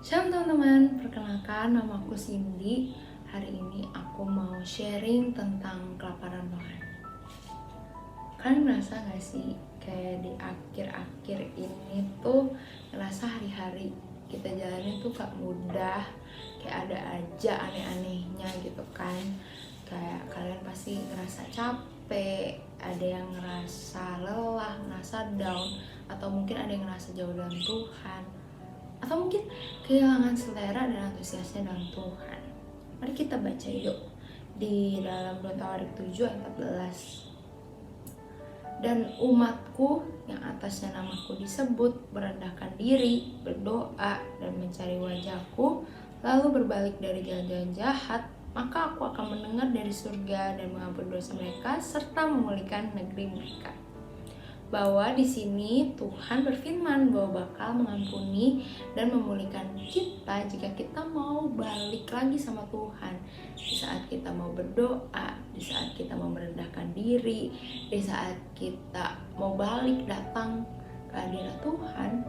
Shalom teman-teman, perkenalkan nama aku Cindy. Hari ini aku mau sharing tentang kelaparan rohani. Kalian merasa gak sih kayak di akhir-akhir ini tuh ngerasa hari-hari kita jalanin tuh gak mudah, kayak ada aja aneh-anehnya gitu kan. Kayak kalian pasti ngerasa capek, ada yang ngerasa lelah, ngerasa down, atau mungkin ada yang ngerasa jauh dari Tuhan, atau mungkin kehilangan selera dan antusiasnya dalam Tuhan. Mari kita baca yuk di dalam 2 Tawarik 7 ayat 14. Dan umatku yang atasnya namaku disebut merendahkan diri, berdoa dan mencari wajahku, lalu berbalik dari jalan-jalan jahat, maka aku akan mendengar dari surga dan mengampuni dosa mereka serta memulihkan negeri mereka. Bahwa di sini Tuhan berfirman bahwa bakal mengampuni dan memulihkan kita jika kita mau balik lagi sama Tuhan. Di saat kita mau berdoa, di saat kita mau merendahkan diri, di saat kita mau balik datang ke hadirat Tuhan,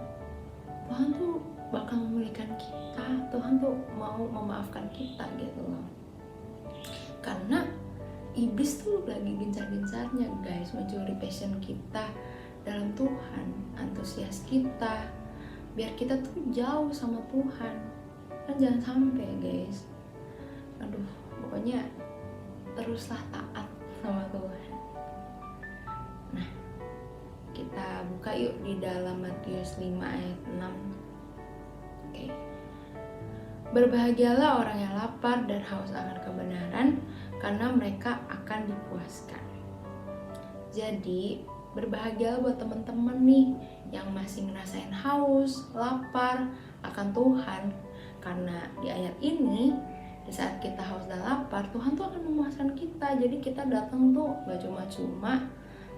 Tuhan tuh bakal memulihkan kita. Tuhan tuh mau memaafkan kita gitu loh. Karena iblis tuh lagi gencar-gencarnya guys, mencuri passion kita dalam Tuhan, antusias kita, biar kita tuh jauh sama Tuhan. Kan jangan sampai guys. Aduh, pokoknya teruslah taat sama Tuhan. Nah, kita buka yuk di dalam Matius 5 ayat 6. Oke. Berbahagialah orang yang lapar dan haus akan kebenaran, karena mereka akan dipuaskan. Jadi berbahagialah buat teman-teman nih yang masih ngerasain haus, lapar akan Tuhan. Karena di ayat ini, di saat kita haus dan lapar, Tuhan tuh akan memuaskan kita. Jadi kita datang tuh gak cuma-cuma,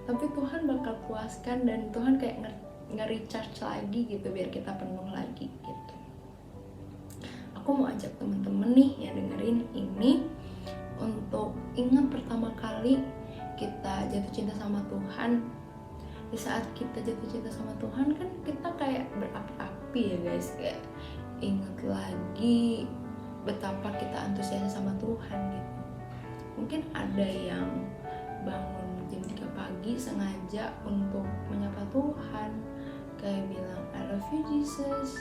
tapi Tuhan bakal puaskan dan Tuhan kayak nge-recharge lagi gitu biar kita penuh lagi gitu. Aku mau ajak teman-teman nih yang dengerin ini untuk ingat pertama kali kita jatuh cinta sama Tuhan. Di saat kita jatuh cinta sama Tuhan kan kita kayak berapi-api ya guys, kayak ingat lagi betapa kita antusias sama Tuhan gitu. Mungkin ada yang bangun jam 3 pagi sengaja untuk menyapa Tuhan, kayak bilang I love you Jesus,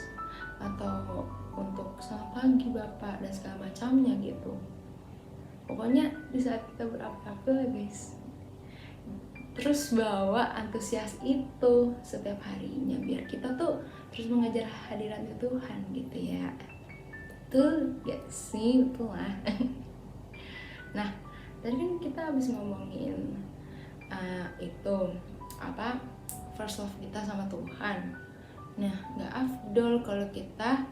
atau untuk selamat pagi Bapak dan segala macamnya gitu. Pokoknya di saat kita berapi-api lah guys, terus bawa antusias itu setiap harinya biar kita tuh terus mengejar hadirat Tuhan gitu ya. Betul gak sih? Betul lah. Nah, tadi kan kita habis ngomongin itu apa, first love kita sama Tuhan. Nah, gak afdol kalau kita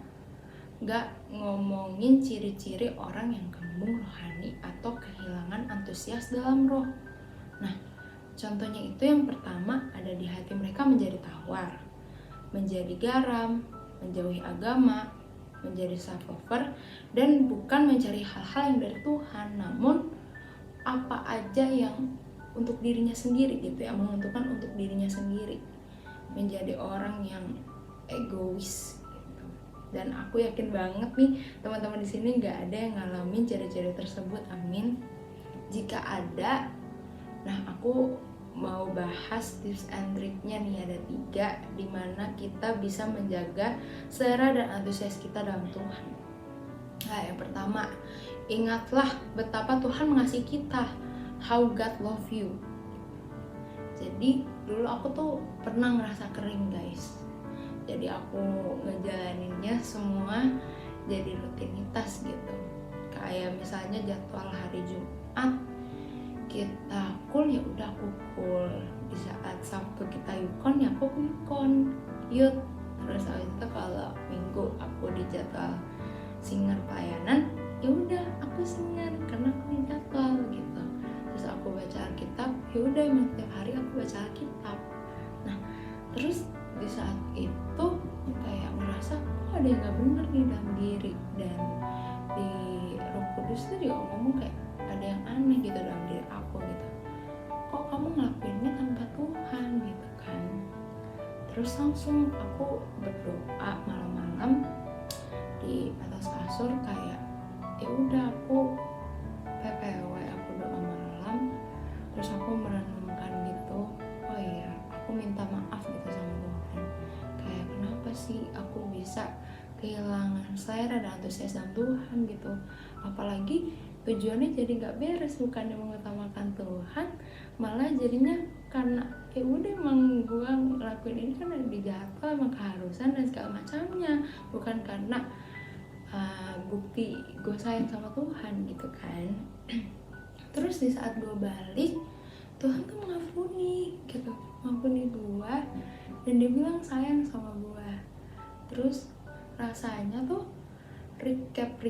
gak ngomongin ciri-ciri orang yang kembung rohani atau kehilangan antusias dalam roh. Nah, contohnya itu yang pertama ada di hati mereka menjadi tawar, menjadi garam, menjauhi agama, menjadi self-lover, dan bukan mencari hal-hal yang dari Tuhan, namun apa aja yang untuk dirinya sendiri gitu ya, menentukan untuk dirinya sendiri, menjadi orang yang egois gitu. Dan aku yakin banget nih teman-teman di sini nggak ada yang ngalamin ciri-ciri tersebut, amin. Jika ada, nah aku mau bahas tips and triknya nih, ada 3 dimana kita bisa menjaga selera dan antusias kita dalam Tuhan. Nah, yang pertama, ingatlah betapa Tuhan mengasihi kita, how God love you. Jadi dulu aku tuh pernah ngerasa kering guys, jadi aku ngejalaninnya semua jadi rutinitas gitu. Kayak misalnya jadwal hari Jumat kita cool, ya udah aku cool. Di saat Sabtu kita yukon, ya aku yukon yut. Terus habis itu kalau Minggu aku di jadwal singer pelayanan, ya udah aku singer karena aku di jadwal gitu. Terus aku baca Alkitab, ya udah emang tiap hari aku baca Alkitab. Nah, terus di saat itu kayak ngerasa kok ada yang gak bener nih dalam diri, dan di Roh Kudus tuh juga ngomong kayak ada yang aneh gitu dalam diri aku gitu. Kok kamu ngelakuinnya tanpa Tuhan gitu kan. Terus langsung aku berdoa malam-malam, kali aku bisa kehilangan selera dan antusias dalam Tuhan gitu. Apalagi tujuannya jadi nggak beres, bukannya mengutamakan Tuhan, malah jadinya karena ya udah emang gue ngelakuin ini kan dijatuh emang keharusan dan segala macamnya, bukan karena bukti gue sayang sama Tuhan gitu kan. Terus di saat gue balik, Tuhan tuh mengampuni gitu, mengampuni gue, dan dia bilang sayang sama gue. Terus rasanya tuh recap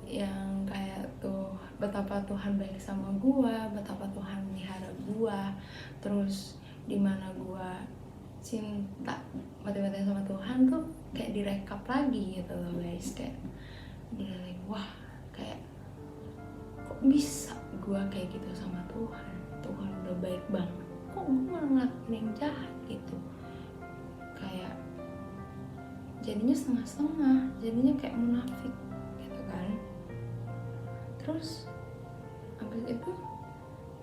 yang kayak tuh betapa Tuhan baik sama gue, betapa Tuhan melihara gue, terus dimana gue cinta mati-matian sama Tuhan tuh kayak direkap lagi gitu loh guys. Kayak like, wah kayak kok bisa gue kayak gitu sama Tuhan udah baik banget, kok gue malah ngelakuin yang jahat gitu. Kayak jadinya setengah-setengah, jadinya kayak munafik gitu kan. Terus abis itu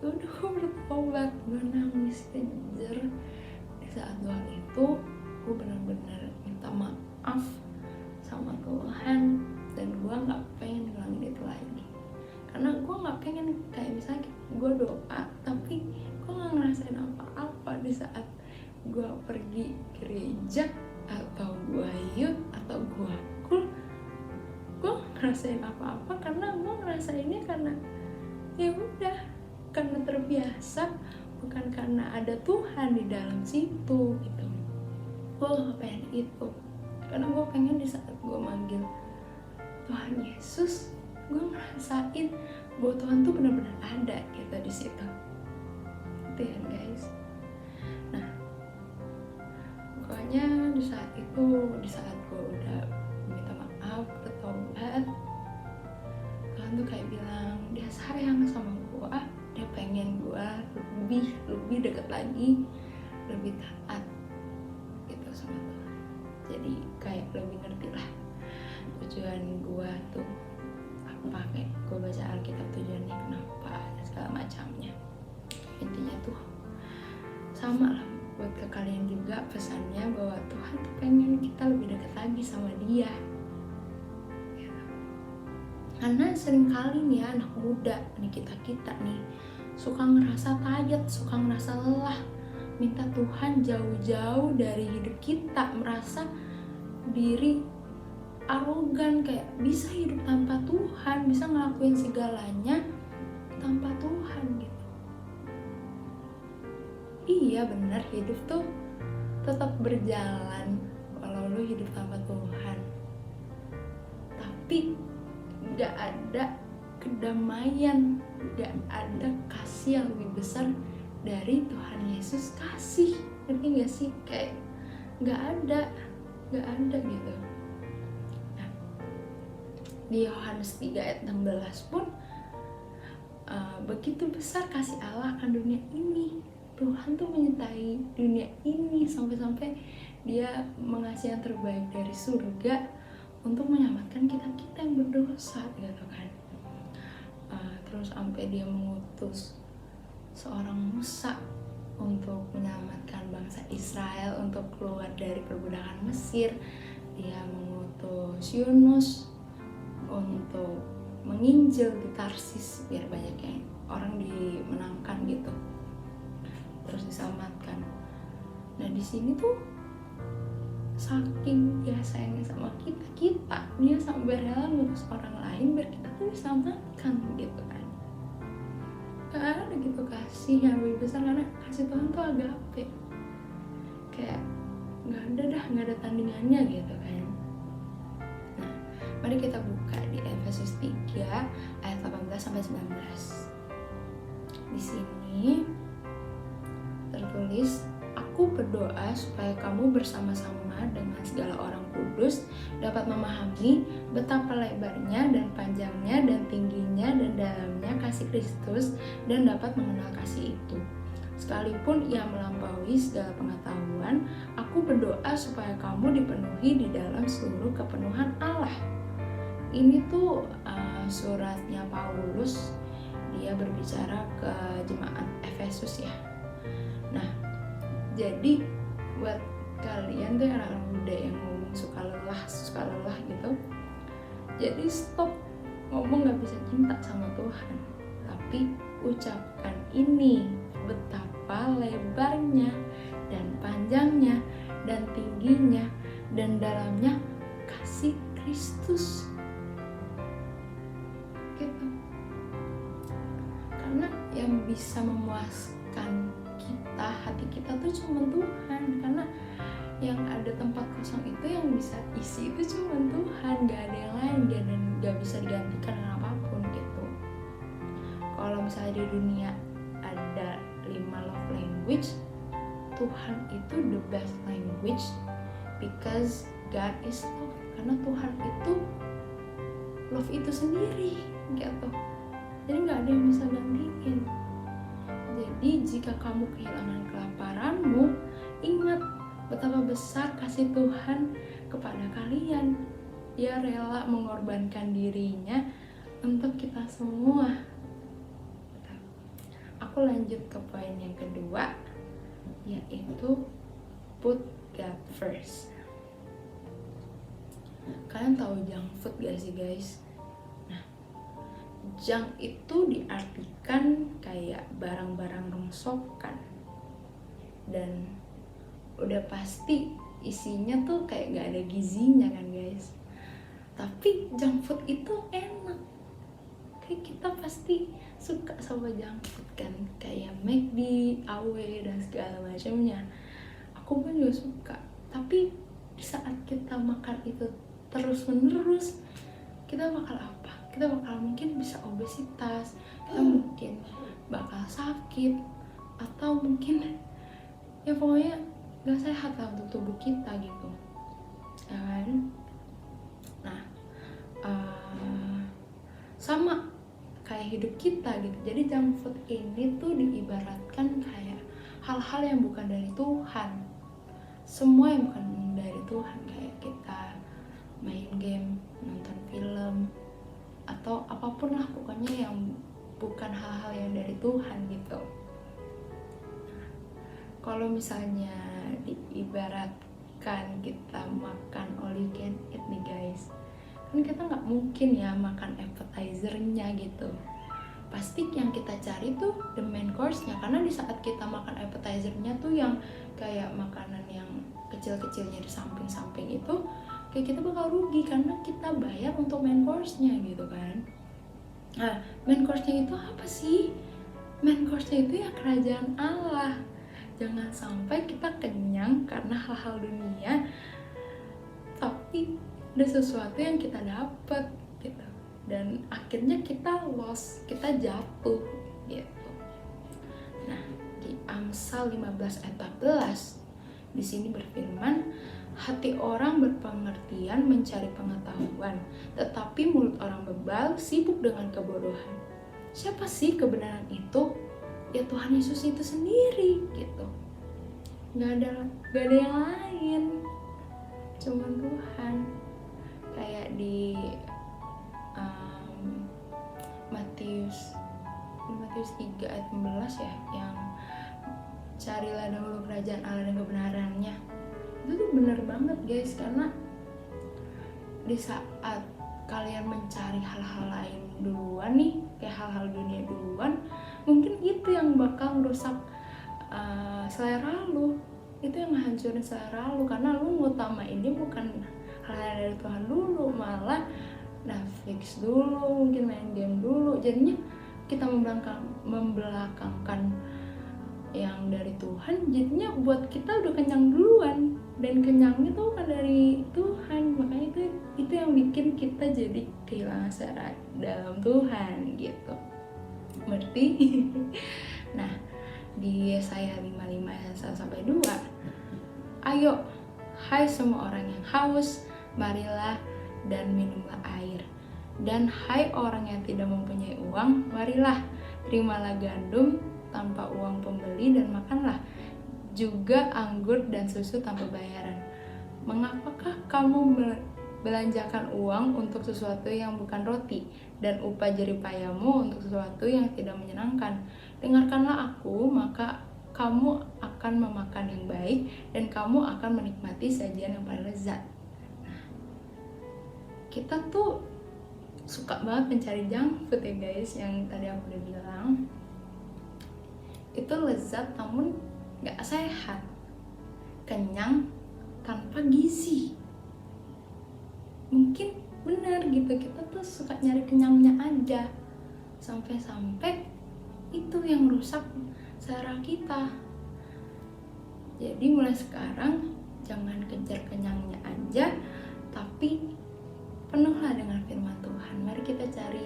udah gue bertobat, gue nangis kejer. Di saat doa itu gue benar-benar minta maaf sama Tuhan, dan gue nggak pengen ngulangin itu lagi. Karena gue nggak pengen kayak misalnya gue doa tapi gue nggak ngerasain apa-apa di saat gue pergi gereja atau gue youth atau gue cool, gue ngerasain apa-apa karena gue ngerasainnya karena ya udah, karena terbiasa, bukan karena ada Tuhan di dalam situ gitu. Gue gak pengen itu, karena gue pengen di saat gue manggil Tuhan Yesus, gue ngerasain bahwa Tuhan tuh benar-benar ada gitu di situ. Gitu ya guys. Nah, pokoknya di saat itu, di saat gue udah minta maaf, bertobat, Tuhan tuh kayak bilang dia sayang sama gue, dia pengen gue lebih dekat lagi, lebih taat gitu sama Tuhan. Jadi kayak lebih ngerti lah tujuan gue tuh apa, kayak gue baca Alkitab tujuannya kenapa dan segala macamnya. Intinya tuh sama lah buat ke kalian juga pesannya, bahwa Tuhan tuh pengen kita lebih dekat lagi sama dia gitu. Karena seringkali nih anak muda nih, kita nih suka ngerasa tired, suka ngerasa lelah, minta Tuhan jauh-jauh dari hidup kita, merasa diri arogan, kayak bisa hidup tanpa Tuhan, bisa ngelakuin segalanya tanpa Tuhan gitu. Iya benar, hidup tuh tetap berjalan kalau lu hidup tanpa Tuhan, tapi gak ada kedamaian, gak ada kasih yang lebih besar dari Tuhan Yesus kasih. Ngerti gak sih? Kayak gak ada gitu. Nah, di Yohanes 3 ayat 16 pun begitu besar kasih Allah akan dunia ini. Tuhan tuh menyertai dunia ini sampai-sampai dia mengasih yang terbaik dari surga untuk menyelamatkan kita yang berdosa gitu kan. Terus sampai dia mengutus seorang Musa untuk menyelamatkan bangsa Israel untuk keluar dari perbudakan Mesir. Dia mengutus Yunus untuk menginjil di Tarsis biar banyak yang orang dimenangkan gitu, terus diselamatkan. Nah di sini tuh saking dia sayangnya sama kita dia sampai rela ngutus orang lain biar kita tuh diselamatkan gitu kan. Gak ada gitu kasih yang lebih besar, karena kasih Tuhan tuh agape, kayak gak ada tandingannya gitu kan. Nah mari kita buka di Efesus 3 ayat 18-19. Di sini tertulis, aku berdoa supaya kamu bersama-sama dengan segala orang kudus dapat memahami betapa lebarnya dan panjangnya dan tingginya dan dalamnya kasih Kristus, dan dapat mengenal kasih itu sekalipun ia melampaui segala pengetahuan. Aku berdoa supaya kamu dipenuhi di dalam seluruh kepenuhan Allah. Ini tuh suratnya Paulus, dia berbicara ke jemaat Efesus ya. Nah, jadi buat kalian tuh anak-anak muda yang ngomong suka lelah gitu. Jadi stop ngomong gak bisa cinta sama Tuhan, tapi ucapkan ini, betapa lebarnya dan panjangnya dan tingginya dan dalamnya kasih Kristus gitu. Karena yang bisa memuaskan kita, hati kita tuh cuma Tuhan. Karena yang ada tempat kosong itu yang bisa isi itu cuma Tuhan, gak ada yang lain, dan gak bisa digantikan dengan apapun gitu. Kalau misalnya di dunia ada 5 love language, Tuhan itu the best language because God is love. Karena Tuhan itu love itu sendiri gitu. Jadi gak ada yang bisa gantiin. Jadi jika kamu kehilangan kelaparanmu, ingat betapa besar kasih Tuhan kepada kalian. Dia rela mengorbankan dirinya untuk kita semua. Aku lanjut ke poin yang kedua, yaitu put God first. Kalian tahu junk food gak sih guys? Nah, junk itu diartikan kayak barang-barang rongsokan, dan udah pasti isinya tuh kayak gak ada gizinya kan guys. Tapi junk food itu enak. Kayak kita pasti suka sama junk food kan, kayak McD, AW dan segala macamnya. Aku pun juga suka. Tapi di saat kita makan itu terus menerus, kita bakal apa? Kita bakal mungkin bisa obesitas, kita mungkin bakal sakit, atau mungkin ya pokoknya gak sehat lah untuk tubuh kita gitu, ya kan? Nah, sama kayak hidup kita gitu. Jadi junk food ini tuh diibaratkan kayak hal-hal yang bukan dari Tuhan. Semua yang bukan dari Tuhan, kayak kita main game, nonton film, atau apapun lah pokoknya yang bukan hal-hal yang dari Tuhan gitu. Kalau misalnya diibaratkan kita makan all you can eat nih guys, kan kita nggak mungkin ya makan appetizer-nya gitu. Pasti yang kita cari tuh the main course-nya, karena di saat kita makan appetizer-nya tuh yang kayak makanan yang kecil-kecilnya di samping-samping itu, kayak kita bakal rugi karena kita bayar untuk main course-nya gitu kan. Nah, main course-nya itu apa sih? Main course-nya itu ya kerajaan Allah. Jangan sampai kita kenyang karena hal-hal dunia, tapi ada sesuatu yang kita dapat gitu, dan akhirnya kita lost, kita jatuh gitu. Nah, di Amsal 15 ayat 14 di sini berfirman, hati orang berpengertian mencari pengetahuan, tetapi mulut orang bebal sibuk dengan kebodohan. Siapa sih kebenaran itu? Ya Tuhan Yesus itu sendiri gitu. Gak ada yang lain, cuman Tuhan. Kayak di Matius 3 ayat 15 ya, yang carilah dahulu kerajaan Allah dan kebenarannya. Itu tuh bener banget guys, karena di saat kalian mencari hal-hal lain duluan nih, kayak hal-hal dunia duluan, mungkin itu yang bakal merusak selera lu, itu yang ngehancurin selera lu, karena lu ngutamain dia bukan hal dari Tuhan dulu, malah Netflix dulu, mungkin main game dulu. Jadinya kita membelakangkan yang dari Tuhan, jadinya buat kita udah kenyang duluan, dan kenyangnya tuh bukan dari Tuhan. Makanya itu yang bikin kita jadi kehilangan selera dalam Tuhan gitu, ngerti? Nah, di Yesaya 55 ayat 1-2, ayo hai semua orang yang haus, marilah dan minumlah air. Dan hai orang yang tidak mempunyai uang, marilah terimalah gandum tanpa uang pembeli, dan makanlah juga anggur dan susu tanpa bayaran. Mengapakah kamu belanjakan uang untuk sesuatu yang bukan roti, dan upah jeripayamu untuk sesuatu yang tidak menyenangkan? Dengarkanlah aku, maka kamu akan memakan yang baik dan kamu akan menikmati sajian yang paling lezat. Kita tuh suka banget mencari junk food ya guys, yang tadi aku udah bilang. Itu lezat namun gak sehat, kenyang tanpa gizi. Mungkin benar gitu, kita tuh suka nyari kenyangnya aja, sampai-sampai itu yang rusak selera kita. Jadi mulai sekarang jangan kejar kenyangnya aja, tapi penuhlah dengan firman Tuhan. Mari kita cari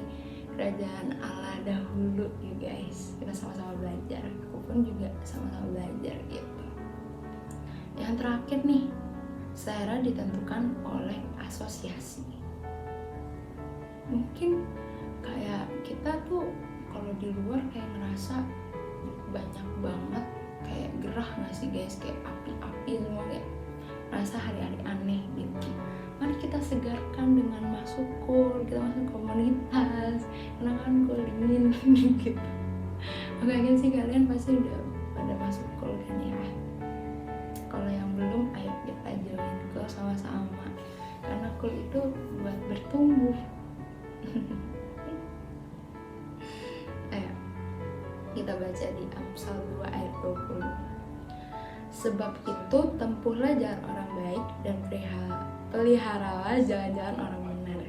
kerajaan Allah dahulu ya guys. Kita sama-sama belajar. Aku pun juga sama-sama belajar gitu. Yang terakhir nih, selera ditentukan oleh asosiasi. Mungkin kayak kita tuh kalau di luar kayak ngerasa banyak banget kayak gerah gak sih guys, kayak api-api semua, kayak ngerasa hari-hari aneh gitu. Mari kita segarkan dengan masuk kul, kita masuk komunitas, karena kan kul dingin gitu. Makanya sih kalian pasti udah pada masuk kul kan ya. Kalau yang belum, ayo kita join kul sama-sama, karena kul itu buat bertumbuh. Ayo kita baca di Amsal 2 ayat 20. Sebab itu tempuhlah jalan orang baik dan peliharalah jalan-jalan orang benar.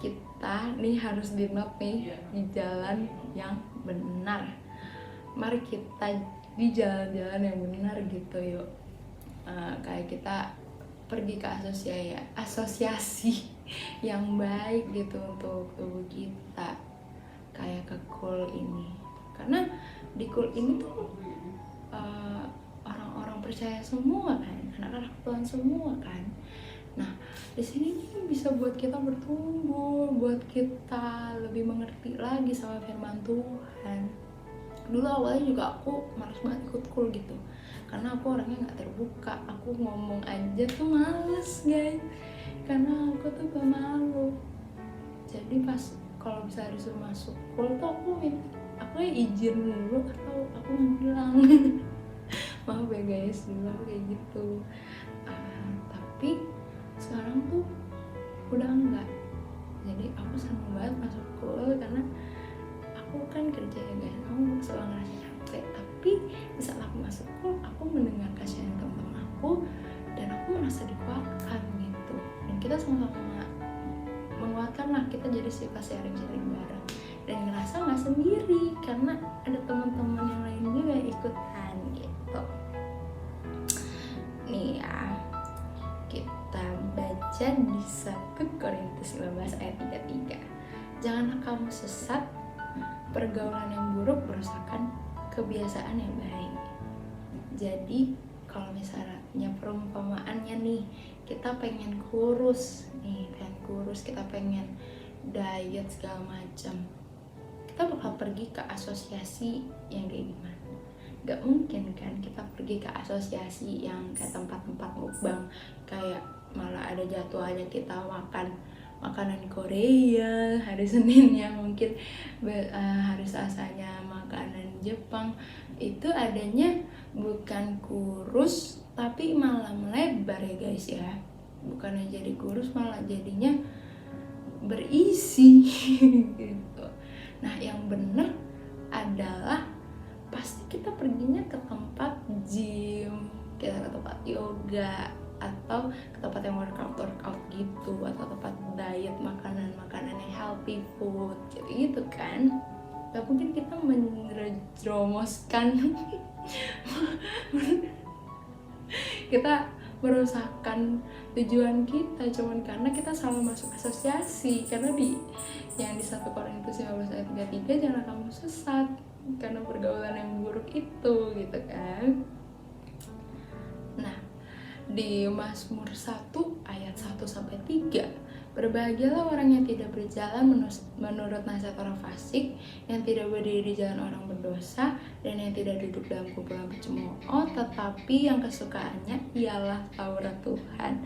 Kita nih harus di note nih di jalan yang benar. Mari kita di jalan-jalan yang benar gitu yuk. Kayak kita pergi ke asosiasi yang baik gitu untuk tubuh kita, kayak ke kul ini. Karena di kul ini tuh orang-orang percaya semua kan, anak-anak Tuhan semua kan. Nah, di sini nih bisa buat kita bertumbuh, buat kita lebih mengerti lagi sama firman Tuhan. Dulu awalnya juga aku malas banget ikut kul gitu, karena aku orangnya nggak terbuka. Aku ngomong aja tuh males guys, karena aku tuh pemalu. Jadi pas kalau bisa disuruh masuk kul tuh aku izin dulu atau aku bilang maaf ya guys, dulu aku kayak gitu. Tapi sekarang tuh udah enggak. Jadi aku seneng banget masuk kul, karena aku kan kerja ya guys, aku selalu ngerasa capek. Tapi di saat aku masuk kul, aku mendengar kasihan teman-teman aku dan aku merasa dikuatkan gitu. Dan kita sama-sama menguatkan lah, kita jadi suka sharing-sharing bareng dan ngerasa nggak sendiri karena ada teman-teman yang lain juga ikutan gitu. Nih ya, kita baca di 1 Korintus 15 ayat 33. Janganlah kamu sesat, pergaulan yang buruk merusakkan kebiasaan yang baik. Jadi kalau misalnya perumpamaannya nih, kita pengen kurus nih, kita pengen diet segala macam, kita bakal pergi ke asosiasi yang kayak gimana? Gak mungkin kan kita pergi ke asosiasi yang kayak tempat-tempat mukbang, kayak malah ada jadwalnya kita makan makanan Korea, hari Seninnya mungkin hari Selasanya makanan Jepang. Itu adanya bukan kurus tapi malah melebar ya guys ya. Bukannya jadi kurus, malah jadinya berisi gitu. Nah, yang bener adalah pasti kita perginya ke tempat gym, kita ke tempat yoga, atau ke tempat yang workout gitu, atau tempat diet, makanan yang healthy food gitu kan. Gak mungkin kita menjerumuskan kita merusakkan tujuan kita cuman karena kita salah masuk asosiasi. Karena di 1 Korintus 15 ayat 33, jangan kamu sesat karena pergaulan yang buruk itu gitu kan. Nah, di Mazmur 1 ayat 1-3, berbahagialah orang yang tidak berjalan menurut nasihat orang fasik, yang tidak berdiri di jalan orang berdosa, dan yang tidak duduk dalam kumpulan pencemooh, tetapi yang kesukaannya ialah Taurat Tuhan,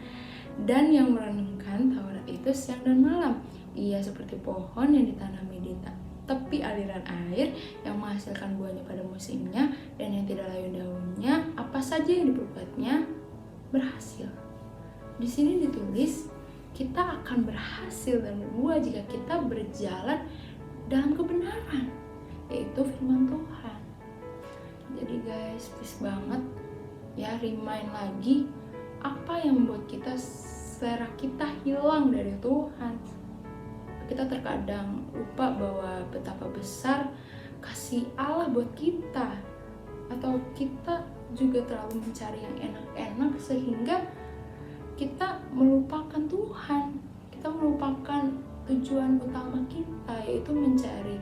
dan yang merenungkan Taurat itu siang dan malam. Ia seperti pohon yang ditanami di tepi aliran air yang menghasilkan buahnya pada musimnya, dan yang tidak layu daunnya, apa saja yang diperbuatnya berhasil. Di sini ditulis kita akan berhasil dan berbuah jika kita berjalan dalam kebenaran, yaitu firman Tuhan. Jadi guys, please banget ya, remind lagi apa yang membuat kita selera kita hilang dari Tuhan. Kita terkadang lupa bahwa betapa besar kasih Allah buat kita, atau kita juga terlalu mencari yang enak-enak sehingga kita melupakan Tuhan. Kita melupakan tujuan utama kita, yaitu mencari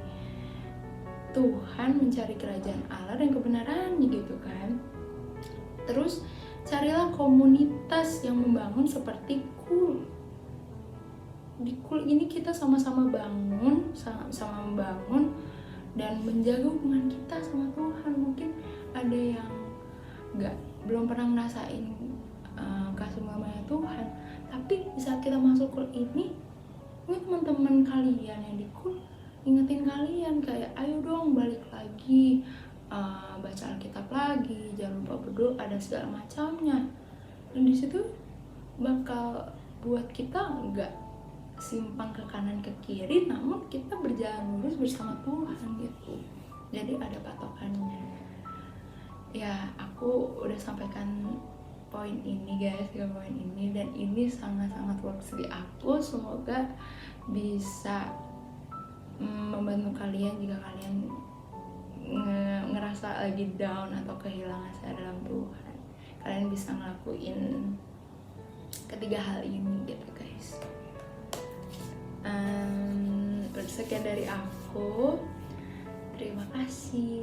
Tuhan, mencari kerajaan Allah dan kebenarannya gitu kan. Terus carilah komunitas yang membangun seperti Cool. Di Cool ini kita sama-sama bangun, sama-sama membangun dan menjaga hubungan kita sama Tuhan. Mungkin ada yang belum pernah ngerasain kasih mamanya Tuhan, tapi di saat kita masuk Cool ini, teman-teman kalian yang di Cool ingetin kalian kayak, ayo dong balik lagi, baca Alkitab lagi, jangan lupa berdoa dan segala macamnya. Dan di situ bakal buat kita nggak simpang ke kanan ke kiri, namun kita berjalan lurus bersama Tuhan gitu. Jadi ada patokannya. Ya, aku udah sampaikan poin ini guys, 3 poin ini, dan ini sangat-sangat works di aku. Semoga bisa membantu kalian jika kalian ngerasa lagi down atau kehilangan saya dalam Tuhan. Kalian bisa ngelakuin ketiga hal ini gitu guys. Sekian dari aku. Terima kasih.